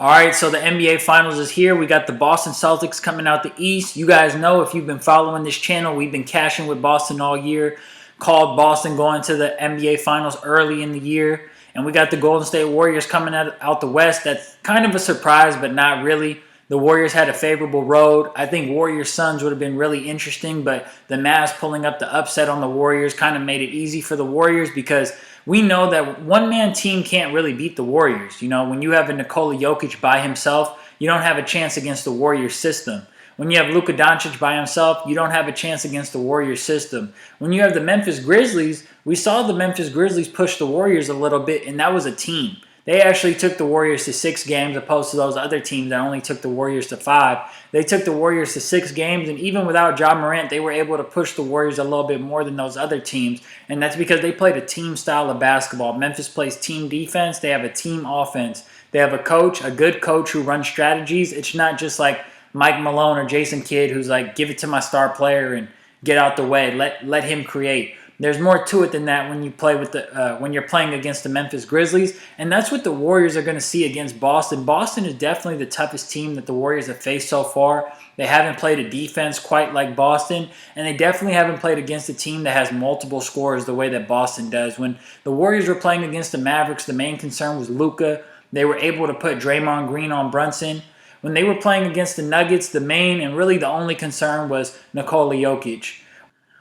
All right, so the NBA Finals is here. We got the Boston Celtics coming out the East. You guys know, if you've been following this channel, we've been cashing with Boston all year. Called Boston going to the NBA Finals early in the year. And we got the Golden State Warriors coming out the West. That's kind of a surprise, but not really. The Warriors had a favorable road. I think Warriors-Suns would have been really interesting, but the Mavs pulling up the upset on the Warriors kind of made it easy for the Warriors because we know that one-man team can't really beat the Warriors. You know, when you have a Nikola Jokic by himself, you don't have a chance against the Warriors system. When you have Luka Doncic by himself, you don't have a chance against the Warriors system. When you have the Memphis Grizzlies, we saw the Memphis Grizzlies push the Warriors a little bit, and that was a team. They actually took the Warriors to 6 games opposed to those other teams that only took the Warriors to 5. They took the Warriors to 6 games, and even without Ja Morant, they were able to push the Warriors a little bit more than those other teams, and that's because they played a team style of basketball. Memphis plays team defense. They have a team offense. They have a coach, a good coach who runs strategies. It's not just like Mike Malone or Jason Kidd who's like, give it to my star player and get out the way. Let him create. There's more to it than that when you play with when you're playing against the Memphis Grizzlies, and that's what the Warriors are going to see against Boston. Boston is definitely the toughest team that the Warriors have faced so far. They haven't played a defense quite like Boston, and they definitely haven't played against a team that has multiple scorers the way that Boston does. When the Warriors were playing against the Mavericks, the main concern was Luka. They were able to put Draymond Green on Brunson. When they were playing against the Nuggets, the main and really the only concern was Nikola Jokic.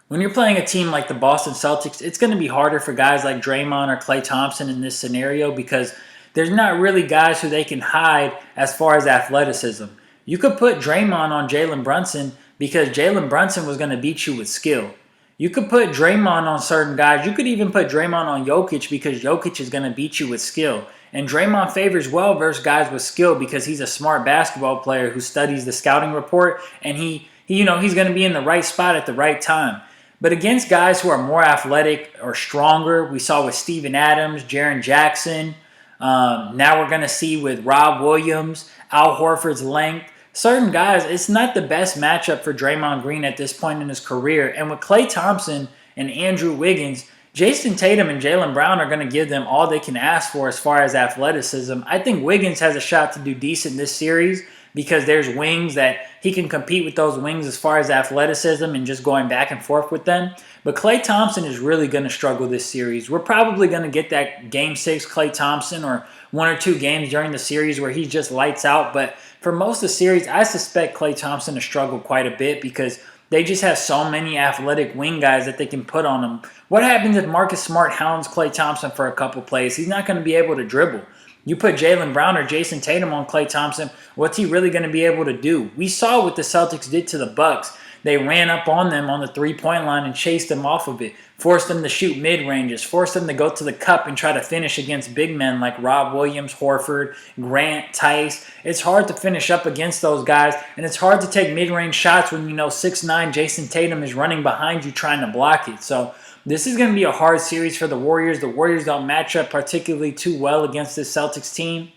When you're playing a team like the Boston Celtics, it's going to be harder for guys like Draymond or Klay Thompson in this scenario because there's not really guys who they can hide as far as athleticism. You could put Draymond on Jalen Brunson because Jalen Brunson was going to beat you with skill. You could put Draymond on certain guys. You could even put Draymond on Jokic because Jokic is going to beat you with skill. And Draymond favors well versus guys with skill because he's a smart basketball player who studies the scouting report, and he's going to be in the right spot at the right time. But against guys who are more athletic or stronger, we saw with Steven Adams, Jaren Jackson. Now we're going to see with Rob Williams, Al Horford's length. Certain guys, it's not the best matchup for Draymond Green at this point in his career. And with Klay Thompson and Andrew Wiggins, Jason Tatum and Jaylen Brown are going to give them all they can ask for as far as athleticism. I think Wiggins has a shot to do decent this series because there's wings that he can compete with those wings as far as athleticism and just going back and forth with them. But Klay Thompson is really going to struggle this series. We're probably going to get that Game 6 Klay Thompson or 1 or 2 games during the series where he just lights out. But for most of the series, I suspect Klay Thompson to struggle quite a bit because they just have so many athletic wing guys that they can put on him. What happens if Marcus Smart hounds Klay Thompson for a couple plays? He's not going to be able to dribble. You put Jaylen Brown or Jason Tatum on Klay Thompson, what's he really going to be able to do? We saw what the Celtics did to the Bucks. They ran up on them on the three-point line and chased them off of it, forced them to shoot mid-ranges, forced them to go to the cup and try to finish against big men like Rob Williams, Horford, Grant, Tice. It's hard to finish up against those guys, and it's hard to take mid-range shots when 6'9" Jason Tatum is running behind you trying to block it. So this is going to be a hard series for the Warriors. The Warriors don't match up particularly too well against this Celtics team.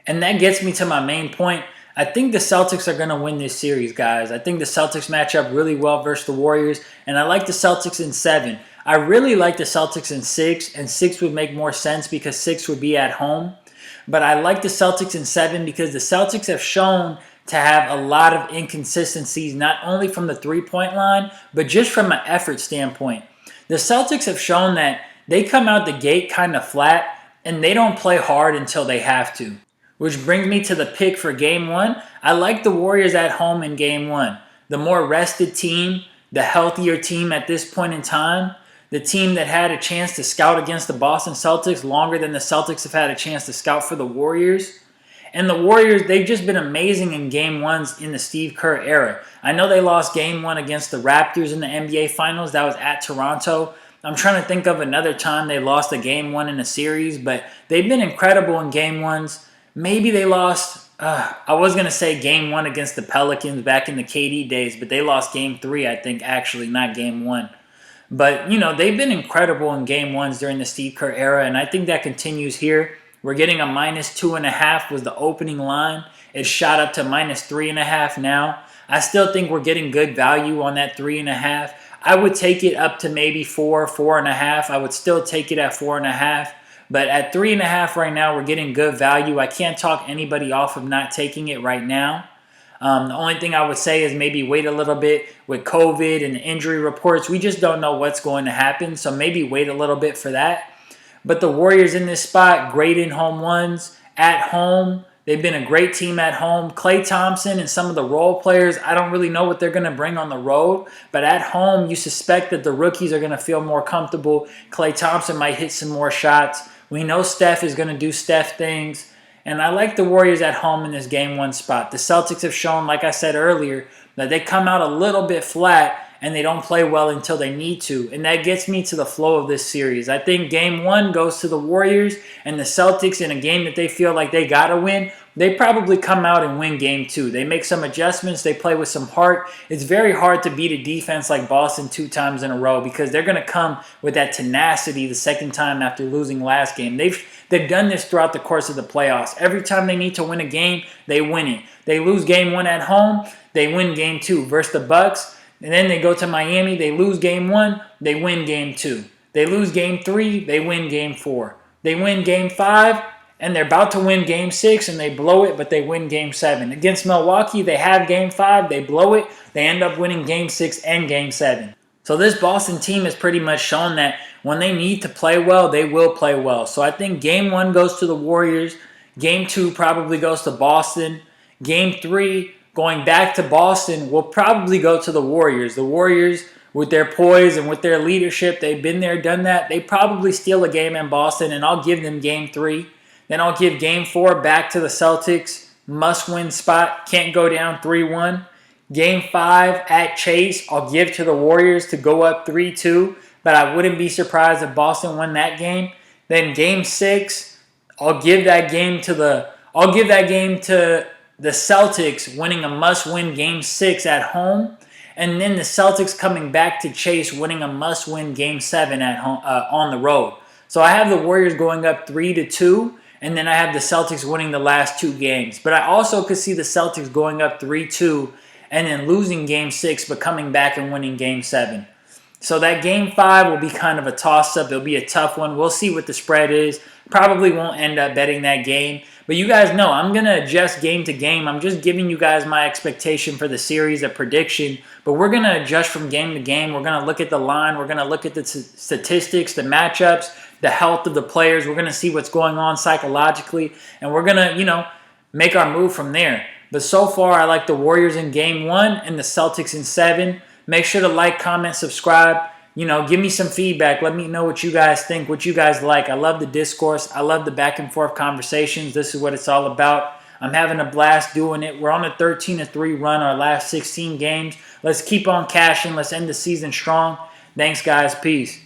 And that gets me to my main point. I think the Celtics are going to win this series, guys. I think the Celtics match up really well versus the Warriors, and I like the Celtics in 7. I really like the Celtics in 6, and 6 would make more sense because 6 would be at home. But I like the Celtics in 7 because the Celtics have shown to have a lot of inconsistencies, not only from the three-point line, but just from an effort standpoint. The Celtics have shown that they come out the gate kind of flat, and they don't play hard until they have to. Which brings me to the pick for Game 1. I like the Warriors at home in Game 1. The more rested team, the healthier team at this point in time, the team that had a chance to scout against the Boston Celtics longer than the Celtics have had a chance to scout for the Warriors. And the Warriors, they've just been amazing in Game 1s in the Steve Kerr era. I know they lost Game 1 against the Raptors in the NBA Finals. That was at Toronto. I'm trying to think of another time they lost a Game 1 in a series, but they've been incredible in Game 1s. Maybe they lost, I was going to say Game 1 against the Pelicans back in the KD days, but they lost Game 3, I think, actually, not Game 1. But, they've been incredible in Game 1s during the Steve Kerr era, and I think that continues here. We're getting a -2.5 was the opening line. It shot up to -3.5 now. I still think we're getting good value on that 3.5. I would take it up to maybe 4, 4.5. I would still take it at 4.5. But at 3.5 right now, we're getting good value. I can't talk anybody off of not taking it right now. The only thing I would say is maybe wait a little bit with COVID and injury reports. We just don't know what's going to happen, so maybe wait a little bit for that. But the Warriors in this spot, great in home ones, at home. They've been a great team at home. Klay Thompson and some of the role players, I don't really know what they're going to bring on the road. But at home, you suspect that the rookies are going to feel more comfortable. Klay Thompson might hit some more shots. We know Steph is going to do Steph things. And I like the Warriors at home in this game one spot. The Celtics have shown, like I said earlier, that they come out a little bit flat and they don't play well until they need to. And that gets me to the flow of this series. I think game one goes to the Warriors, and the Celtics in a game that they feel like they got to win, they probably come out and win game two. They make some adjustments. They play with some heart. It's very hard to beat a defense like Boston 2 times in a row because they're going to come with that tenacity the second time after losing last game. They've done this throughout the course of the playoffs. Every time they need to win a game, they win it. They lose game one at home, they win game two versus the Bucks. And then they go to Miami, they lose game one, they win game two. They lose game three, they win game four. They win game five, and they're about to win game six, and they blow it, but they win game seven. Against Milwaukee, they have game five, they blow it, they end up winning game six and game seven. So this Boston team has pretty much shown that when they need to play well, they will play well. So I think game one goes to the Warriors. Game two probably goes to Boston. Game three, going back to Boston, will probably go to the Warriors. The Warriors, with their poise and with their leadership, they've been there, done that. They probably steal a game in Boston, and I'll give them game three. Then I'll give game four back to the Celtics. Must-win spot. Can't go down 3-1. Game five at Chase, I'll give to the Warriors to go up 3-2. But I wouldn't be surprised if Boston won that game. Then game six, I'll give that game to the Celtics winning a must-win game six at home. And then the Celtics coming back to Chase winning a must-win game seven at home on the road. So I have the Warriors going up 3-2. And then I have the Celtics winning the last two games. But I also could see the Celtics going up 3-2 and then losing game six, but coming back and winning game seven. So that game five will be kind of a toss-up. It'll be a tough one. We'll see what the spread is. Probably won't end up betting that game. But you guys know I'm going to adjust game to game. I'm just giving you guys my expectation for the series, a prediction. But we're going to adjust from game to game. We're going to look at the line. We're going to look at the statistics, the matchups, the health of the players. We're going to see what's going on psychologically. And we're going to, make our move from there. But so far, I like the Warriors in game one and the Celtics in seven. Make sure to like, comment, subscribe. Give me some feedback. Let me know what you guys think, what you guys like. I love the discourse. I love the back and forth conversations. This is what it's all about. I'm having a blast doing it. We're on a 13-3 run, our last 16 games. Let's keep on cashing. Let's end the season strong. Thanks, guys. Peace.